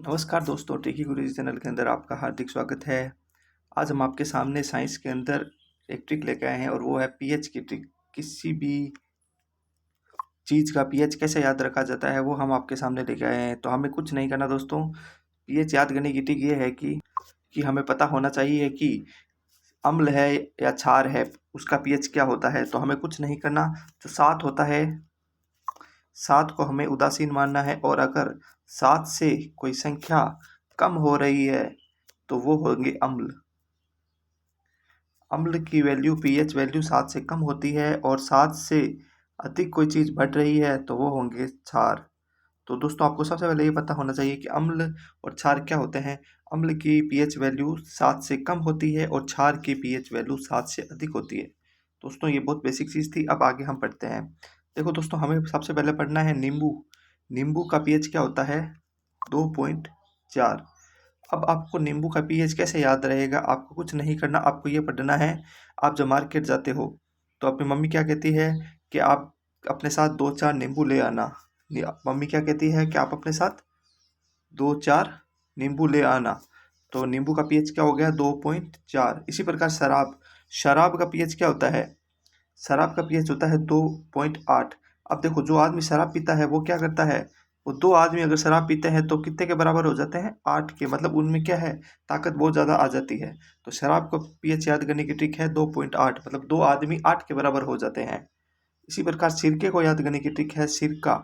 नमस्कार दोस्तों, टेकी गुरुजी चैनल के अंदर आपका हार्दिक स्वागत है। आज हम आपके सामने साइंस के अंदर एक ट्रिक लेके आए हैं और वो है पीएच की ट्रिक। किसी भी चीज़ का पीएच कैसे याद रखा जाता है वो हम आपके सामने लेके आए हैं। तो हमें कुछ नहीं करना दोस्तों। पीएच याद करने की ट्रिक ये है कि हमें पता होना चाहिए कि अम्ल है या क्षार है, उसका पीएच क्या होता है। तो हमें कुछ नहीं करना। जो 7 होता है, 7 को हमें उदासीन मानना है और अगर 7 से कोई संख्या कम हो रही है तो वो होंगे अम्ल। अम्ल की वैल्यू पीएच वैल्यू 7 से कम होती है और 7 से अधिक कोई चीज़ बढ़ रही है तो वो होंगे क्षार। तो दोस्तों आपको सबसे पहले ये पता होना चाहिए कि अम्ल और क्षार क्या होते हैं। अम्ल की पीएच वैल्यू 7 से कम होती है और क्षार की पीएच वैल्यू 7 से अधिक होती है। दोस्तों ये बहुत बेसिक चीज़ थी। अब आगे हम पढ़ते हैं। देखो दोस्तों, हमें सबसे पहले पढ़ना है नींबू। नींबू का पीएच क्या होता है? 2.4। अब आपको नींबू का पीएच कैसे याद रहेगा? आपको कुछ नहीं करना, आपको ये पढ़ना है। आप जब मार्केट जाते हो तो आपकी मम्मी क्या कहती है कि आप अपने साथ 2-4 नींबू ले आना। मम्मी क्या कहती है कि आप अपने साथ 2-4 नींबू ले आना। तो नींबू का पीएच क्या हो गया? 2.4। इसी प्रकार शराब, शराब का पीएच क्या होता है? शराब का पीएच होता है 2.8। अब देखो, जो आदमी शराब पीता है वो क्या करता है? वो 2 आदमी अगर शराब पीते हैं तो कितने के बराबर हो जाते हैं? 8 के। मतलब उनमें क्या है? ताकत बहुत ज़्यादा आ जाती है। तो शराब का पीएच याद करने की ट्रिक है 2.8, मतलब 2 आदमी 8 के बराबर हो जाते हैं। इसी प्रकार सिरके को याद करने की ट्रिक है सिरका।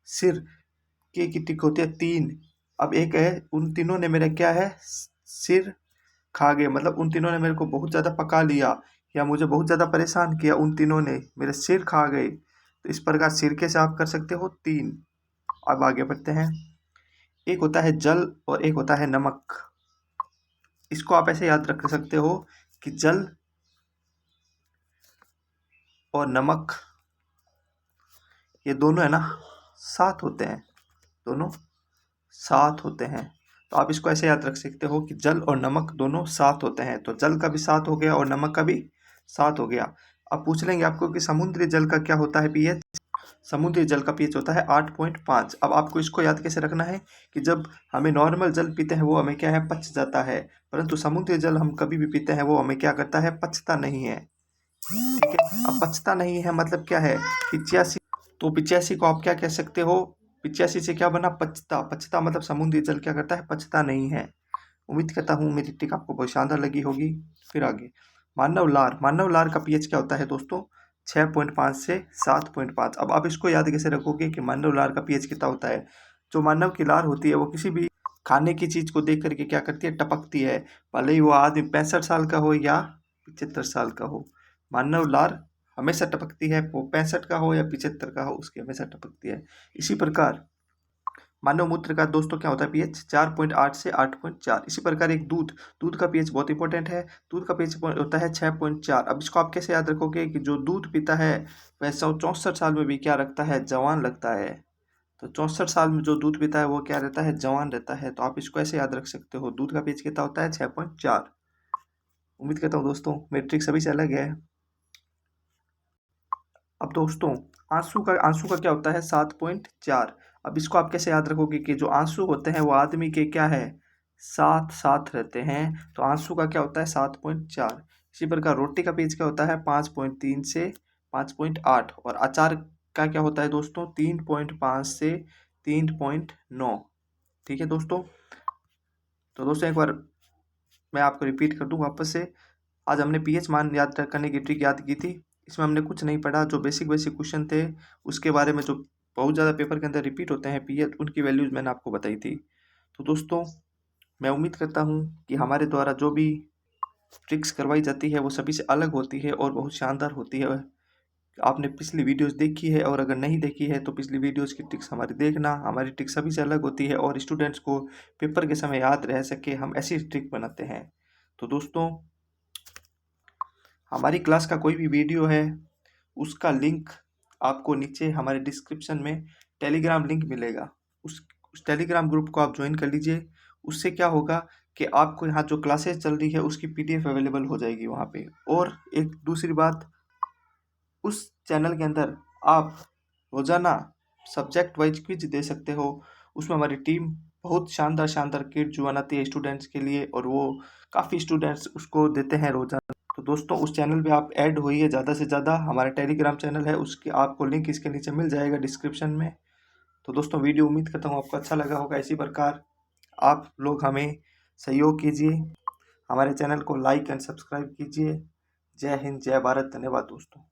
सिरके की ट्रिक होती है 3। अब एक है, उन तीनों ने मेरा क्या है? सिर खा गए, मतलब उन तीनों ने मेरे को बहुत ज़्यादा पका लिया या मुझे बहुत ज़्यादा परेशान किया। उन तीनों ने मेरे सिर खा गए। तो इस प्रकार सिरके से आप कर सकते हो 3। अब आगे बढ़ते हैं। एक होता है जल और एक होता है नमक। इसको आप ऐसे याद रख सकते हो कि जल और नमक ये दोनों है ना, साथ होते हैं। दोनों साथ होते हैं। तो आप इसको ऐसे याद रख सकते हो कि जल और नमक दोनों साथ होते हैं। तो जल का भी साथ हो गया और नमक का भी साथ हो गया। अब पूछ लेंगे आपको कि समुद्री जल का क्या होता है पीएच? समुद्री जल का पीएच होता है 8.5। अब आपको इसको याद कैसे रखना है कि जब हमें नॉर्मल जल पीते हैं वो हमें क्या है? पच जाता है। परंतु समुद्री जल हम कभी भी पीते हैं वो हमें क्या करता है? पचता नहीं है। ठीक है। अब पचता नहीं है मतलब क्या है? 85। तो 85 को आप क्या कह सकते हो? 85 से क्या बना? पचता। पचता मतलब समुद्री जल क्या करता है? पचता नहीं है। उम्मीद करता हूँ मेरी ट्रिक आपको बहुत शानदार लगी होगी। फिर आगे मानव लार। मानव लार का पीएच क्या होता है दोस्तों? 6.5 से 7.5। अब आप इसको याद कैसे रखोगे कि मानव लार का पीएच कितना होता है? जो मानव की लार होती है वो किसी भी खाने की चीज़ को देख करके क्या करती है? टपकती है। भले ही वो आदमी 65 साल का हो या 75 साल का हो, मानव लार हमेशा टपकती है। वो 65 का हो या 75 का हो, उसकी हमेशा टपकती है। इसी प्रकार मानव मूत्र का दोस्तों क्या होता है? पीएच 4.8 से 8.4। इसी प्रकार एक दूध, दूध का पीएच बहुत इंपॉर्टेंट है। दूध का पीएच होता है 6.4। अब इसको आप कैसे याद रखोगे कि जो दूध पीता है वह 64 साल में भी क्या रखता है? जवान लगता है। तो 64 साल में जो दूध पीता है वो क्या रहता है? जवान रहता है। तो आप इसको ऐसे याद रख सकते हो, दूध का पीएच कितना होता है? 6.4। उम्मीद करता हूँ दोस्तों मेरी ट्रिक सभी से अलग है। अब दोस्तों आंसू का क्या होता है? 7.4। अब इसको आप कैसे याद रखोगे कि जो आंसू होते हैं वो आदमी के क्या है? साथ साथ रहते हैं। तो आंसू का क्या होता है? 7.4। इसी प्रकार रोटी का पेज क्या होता है? 5.3 से 5.8। और अचार का क्या होता है दोस्तों? 3.5 से 3.9। ठीक है दोस्तों। तो दोस्तों एक बार मैं आपको रिपीट कर दूं वापस से। आज हमने पीएच मान याद करने की ट्रिक याद की थी। इसमें हमने कुछ नहीं पढ़ा। जो बेसिक बेसिक क्वेश्चन थे उसके बारे में, जो बहुत ज़्यादा पेपर के अंदर रिपीट होते हैं पीएच, उनकी वैल्यूज मैंने आपको बताई थी। तो दोस्तों मैं उम्मीद करता हूँ कि हमारे द्वारा जो भी ट्रिक्स करवाई जाती है वो सभी से अलग होती है और बहुत शानदार होती है। आपने पिछली वीडियोस देखी है और अगर नहीं देखी है तो पिछली वीडियोस की ट्रिक्स हमारी देखना। हमारी ट्रिक सभी से अलग होती है और स्टूडेंट्स को पेपर के समय याद रह सके, हम ऐसी ट्रिक बनाते हैं। तो दोस्तों हमारी क्लास का कोई भी वीडियो है उसका लिंक आपको नीचे हमारे डिस्क्रिप्शन में टेलीग्राम लिंक मिलेगा। उस टेलीग्राम ग्रुप को आप ज्वाइन कर लीजिए। उससे क्या होगा कि आपको यहाँ जो क्लासेस चल रही है उसकी पीडीएफ अवेलेबल हो जाएगी वहाँ पे। और एक दूसरी बात, उस चैनल के अंदर आप रोज़ाना सब्जेक्ट वाइज क्विज दे सकते हो। उसमें हमारी टीम बहुत शानदार शानदार किट जो बनाती है स्टूडेंट्स के लिए, और वो काफ़ी स्टूडेंट्स उसको देते हैं रोज़ाना। तो दोस्तों उस चैनल पे आप ऐड होइए ज़्यादा से ज़्यादा। हमारा टेलीग्राम चैनल है, उसकी आपको लिंक इसके नीचे मिल जाएगा डिस्क्रिप्शन में। तो दोस्तों वीडियो उम्मीद करता हूँ आपको अच्छा लगा होगा। इसी प्रकार आप लोग हमें सहयोग कीजिए, हमारे चैनल को लाइक एंड सब्सक्राइब कीजिए। जय हिंद, जय भारत, धन्यवाद दोस्तों।